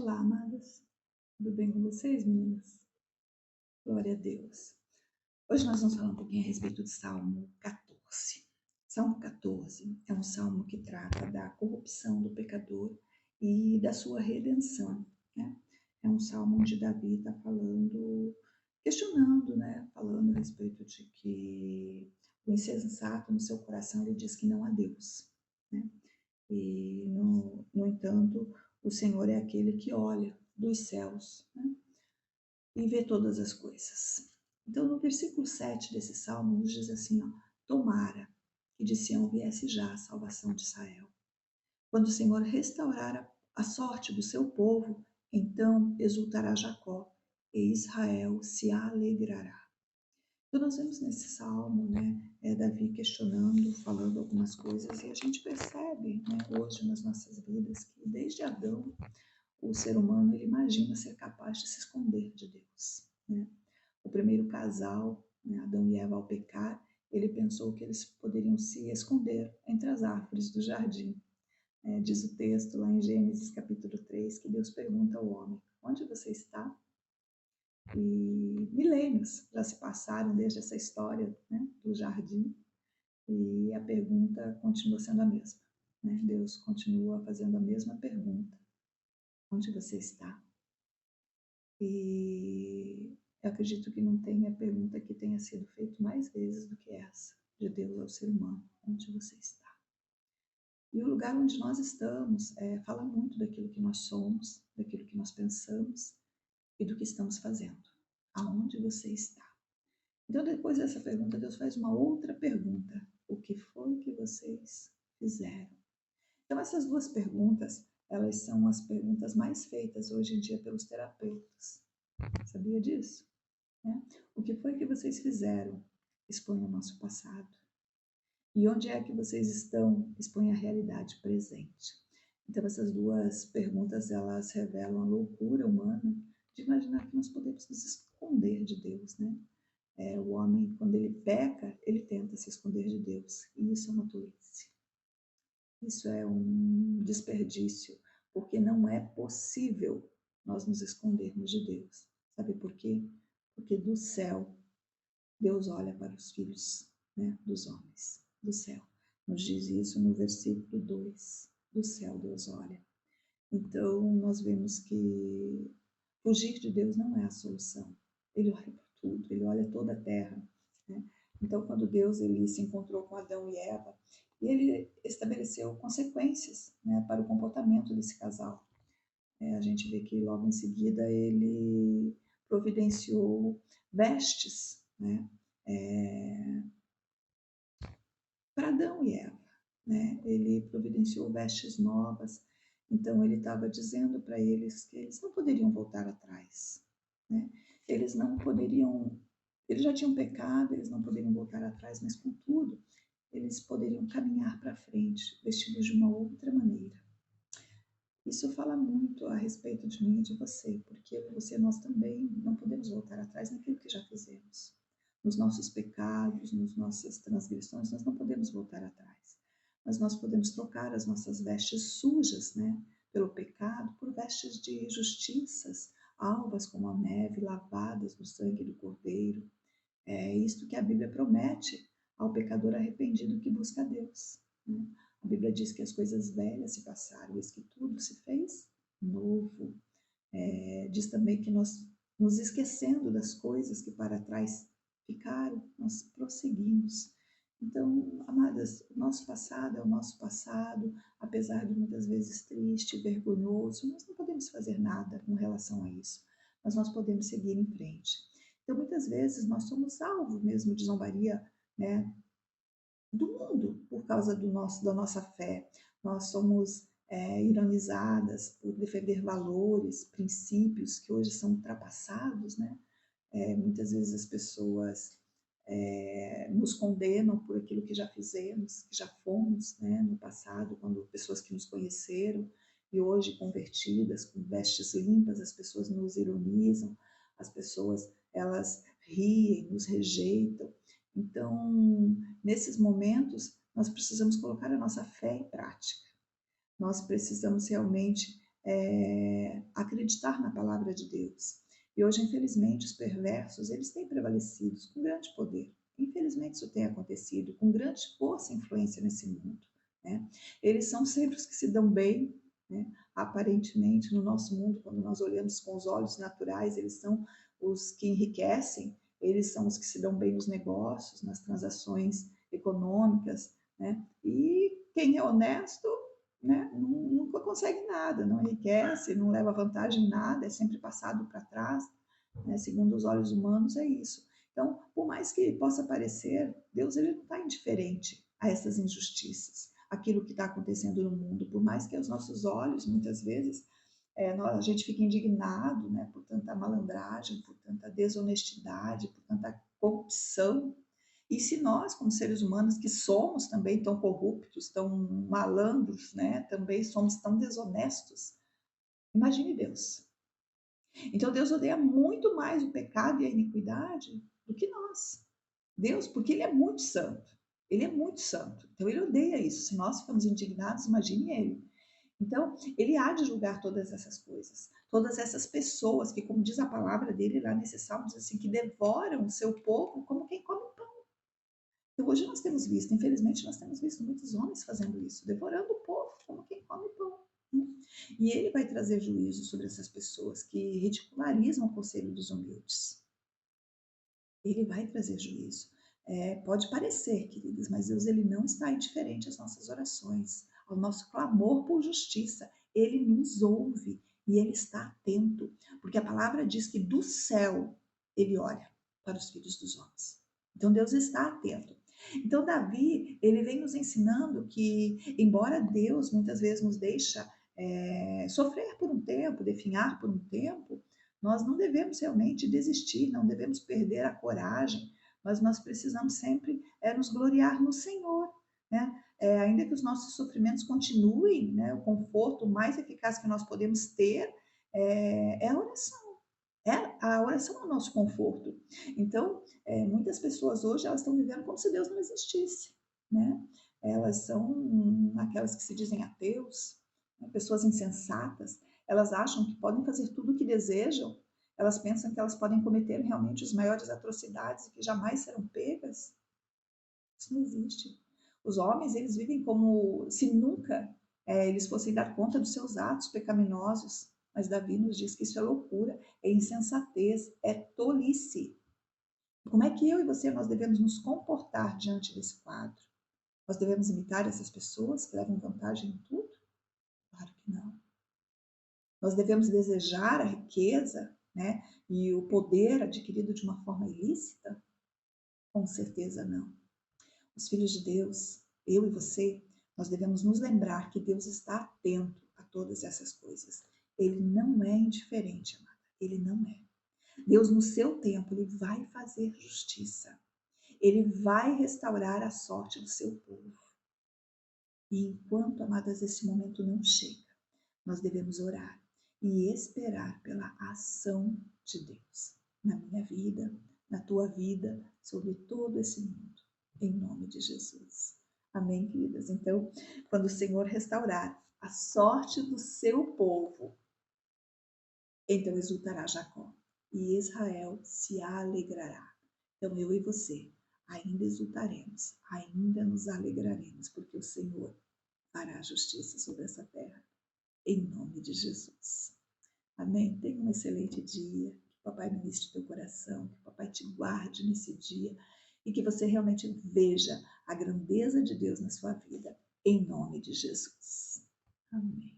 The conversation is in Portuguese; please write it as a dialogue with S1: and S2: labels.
S1: Olá, amadas. Tudo bem com vocês, meninas? Glória a Deus. Hoje nós vamos falar um pouquinho a respeito do Salmo 14. Salmo 14 é um salmo que trata da corrupção do pecador e da sua redenção, né? É um salmo onde Davi está falando, questionando, né? Falando a respeito de que o insensato no seu coração ele diz que não há Deus, né? E, no entanto, o Senhor é aquele que olha dos céus, né, e vê todas as coisas. Então, no versículo 7 desse salmo, nos diz assim, ó, tomara que de Sião viesse já a salvação de Israel. Quando o Senhor restaurar a sorte do seu povo, então exultará Jacó e Israel se alegrará. Então, nós vemos nesse salmo, né, Davi questionando, falando algumas coisas, e a gente percebe, né, hoje nas nossas vidas, que desde Adão, o ser humano ele imagina ser capaz de se esconder de Deus, né? O primeiro casal, né, Adão e Eva, ao pecar, ele pensou que eles poderiam se esconder entre as árvores do jardim. Diz o texto lá em Gênesis capítulo 3, que Deus pergunta ao homem, onde você está? E milênios já se passaram desde essa história, né, do jardim, e a pergunta continua sendo a mesma, né? Deus continua fazendo a mesma pergunta, onde você está? E eu acredito que não tenha pergunta que tenha sido feita mais vezes do que essa, de Deus ao ser humano, onde você está? E o lugar onde nós estamos fala muito daquilo que nós somos, daquilo que nós pensamos e do que estamos fazendo. Aonde você está? Então, depois dessa pergunta, Deus faz uma outra pergunta. O que foi que vocês fizeram? Então, essas duas perguntas, elas são as perguntas mais feitas hoje em dia pelos terapeutas. Sabia disso? Né? O que foi que vocês fizeram? Expõe o nosso passado. E onde é que vocês estão? Expõe a realidade presente. Então, essas duas perguntas, elas revelam a loucura humana de imaginar que nós podemos nos esconder de Deus, né? O homem, quando ele peca, ele tenta se esconder de Deus. E isso é uma tolice. Isso é um desperdício, porque não é possível nós nos escondermos de Deus. Sabe por quê? Porque do céu, Deus olha para os filhos, né, dos homens, do céu. Nos diz isso no versículo 2. Do céu Deus olha. Então, nós vemos que fugir de Deus não é a solução. Ele olha por tudo, ele olha toda a terra, né? Então, quando Deus ele se encontrou com Adão e Eva, ele estabeleceu consequências, né, para o comportamento desse casal. A gente vê que logo em seguida ele providenciou vestes, né, para Adão e Eva, né? Ele providenciou vestes novas. Então ele estava dizendo para eles que eles não poderiam voltar atrás, né? Eles não poderiam, eles já tinham pecado, eles não poderiam voltar atrás, mas contudo, eles poderiam caminhar para frente, vestidos de uma outra maneira. Isso fala muito a respeito de mim e de você, porque você e nós também não podemos voltar atrás naquilo que já fizemos. Nos nossos pecados, nas nossas transgressões, nós não podemos voltar atrás. Mas nós podemos trocar as nossas vestes sujas, né, pelo pecado, por vestes de justiças, alvas como a neve, lavadas no sangue do Cordeiro. É isto que a Bíblia promete ao pecador arrependido que busca a Deus, né? A Bíblia diz que as coisas velhas se passaram, eis que tudo se fez novo. Diz também que nós, nos esquecendo das coisas que para trás ficaram, nós prosseguimos. Então, amadas, o nosso passado é o nosso passado, apesar de muitas vezes triste, vergonhoso, nós não podemos fazer nada com relação a isso, mas nós podemos seguir em frente. Então, muitas vezes, nós somos alvo mesmo de zombaria, né, do mundo por causa da nossa fé. Nós somos ironizadas por defender valores, princípios que hoje são ultrapassados, né? Muitas vezes as pessoas nos condenam por aquilo que já fizemos, que já fomos, né, no passado, quando pessoas que nos conheceram e hoje convertidas, com vestes limpas, as pessoas nos ironizam, as pessoas elas riem, nos rejeitam. Então, nesses momentos, nós precisamos colocar a nossa fé em prática. Nós precisamos realmente acreditar na palavra de Deus. E hoje, infelizmente, os perversos, eles têm prevalecido com grande poder. Infelizmente, isso tem acontecido com grande força e influência nesse mundo, né? Eles são sempre os que se dão bem, né? Aparentemente, no nosso mundo, quando nós olhamos com os olhos naturais, eles são os que enriquecem, eles são os que se dão bem nos negócios, nas transações econômicas, né? E quem é honesto, né, nunca consegue nada, não enriquece, não leva vantagem em nada, é sempre passado para trás, né? Segundo os olhos humanos, é isso. Então, por mais que possa parecer, Deus ele não está indiferente a essas injustiças, aquilo que está acontecendo no mundo, por mais que aos nossos olhos, muitas vezes, a gente fica indignado, né, por tanta malandragem, por tanta desonestidade, por tanta corrupção. E se nós, como seres humanos, que somos também tão corruptos, tão malandros, né, também somos tão desonestos, imagine Deus. Então Deus odeia muito mais o pecado e a iniquidade do que nós. Deus, porque Ele é muito santo. Ele é muito santo. Então Ele odeia isso. Se nós ficamos indignados, imagine Ele. Então, Ele há de julgar todas essas coisas. Todas essas pessoas que, como diz a palavra dele lá nesse salmo, diz assim, que devoram o seu povo como quem come pão. Então, hoje nós temos visto, infelizmente, nós temos visto muitos homens fazendo isso, devorando o povo como quem come pão. E ele vai trazer juízo sobre essas pessoas que ridicularizam o conselho dos humildes. Ele vai trazer juízo. Pode parecer, queridas, mas Deus ele não está indiferente às nossas orações, ao nosso clamor por justiça. Ele nos ouve e ele está atento, porque a palavra diz que do céu ele olha para os filhos dos homens. Então Deus está atento. Então Davi, ele vem nos ensinando que, embora Deus muitas vezes nos deixa sofrer por um tempo, definhar por um tempo, nós não devemos realmente desistir, não devemos perder a coragem, mas nós precisamos sempre nos gloriar no Senhor, né? Ainda que os nossos sofrimentos continuem, né? O conforto mais eficaz que nós podemos ter é a oração. A oração é o nosso conforto. Então, muitas pessoas hoje elas estão vivendo como se Deus não existisse, né? Elas são aquelas que se dizem ateus, né? Pessoas insensatas. Elas acham que podem fazer tudo o que desejam. Elas pensam que elas podem cometer realmente as maiores atrocidades e que jamais serão pegas. Isso não existe. Os homens, eles vivem como se nunca eles fossem dar conta dos seus atos pecaminosos. Mas Davi nos diz que isso é loucura, é insensatez, é tolice. Como é que eu e você nós devemos nos comportar diante desse quadro? Nós devemos imitar essas pessoas que levam vantagem em tudo? Claro que não. Nós devemos desejar a riqueza, né, e o poder adquirido de uma forma ilícita? Com certeza não. Os filhos de Deus, eu e você, nós devemos nos lembrar que Deus está atento a todas essas coisas. Ele não é indiferente, amada. Ele não é. Deus, no seu tempo, ele vai fazer justiça. Ele vai restaurar a sorte do seu povo. E enquanto, amadas, esse momento não chega, nós devemos orar e esperar pela ação de Deus na minha vida, na tua vida, sobre todo esse mundo, em nome de Jesus. Amém, queridas? Então, quando o Senhor restaurar a sorte do seu povo, então exultará Jacó e Israel se alegrará. Então, eu e você ainda exultaremos, ainda nos alegraremos, porque o Senhor fará justiça sobre essa terra, em nome de Jesus. Amém? Tenha um excelente dia. Que o Papai ministre teu coração, que o Papai te guarde nesse dia e que você realmente veja a grandeza de Deus na sua vida, em nome de Jesus. Amém.